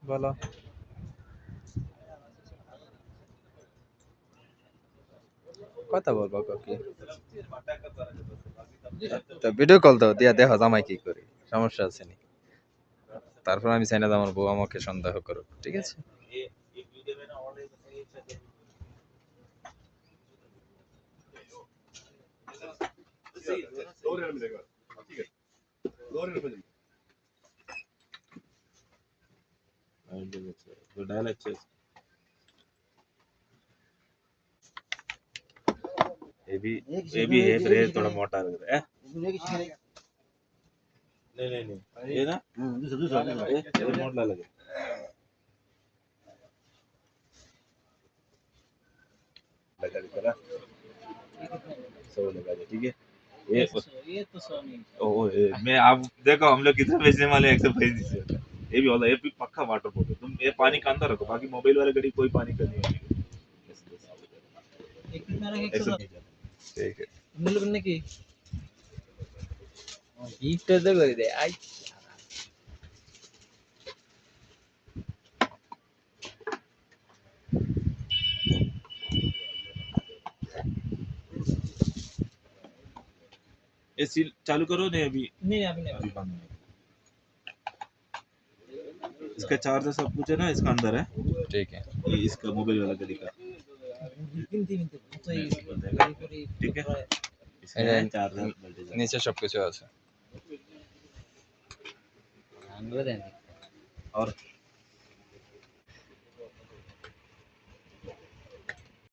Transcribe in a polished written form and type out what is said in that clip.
বলো। কথা বলবো কি? তো ভিডিও কল দাও দিয়া দেখো জামাই কি করি, সমস্যা আছে নি? তারপর আমি চাই না যে আমার বউ আমাকে সন্দেহ করুক, ঠিক আছে? ये भी है फिर थोड़ा मोटा लग रहा है। नहीं नहीं नहीं ये ना ये मोटा लगे लगा लगा सौ लगा दे ठीक है। ये तो सौ नहीं ओ मैं आप देखो हम लोग कितना बेचने वाले हैं 125 से ये भी वाला ये भी पक्का वाटर प्रूफ है। तुम ये पानी का अंदर रखो बाकी मोबाइल वाले घड़ी कोई पानी का नहीं है। एक कितना रखे 120 ঠিক আছে। मिल बनने की গিফট তো করে দে আই एसी चालू करो नहीं अभी नहीं अभी नहीं अभी बंद है। इसका चार्जर सब कुछ है ना इसका अंदर है ঠিক আছে, ये इसका मोबाइल वाला घड़ी का ठीक है इसमें है चार्जर নিচে সবকিছু আছে। और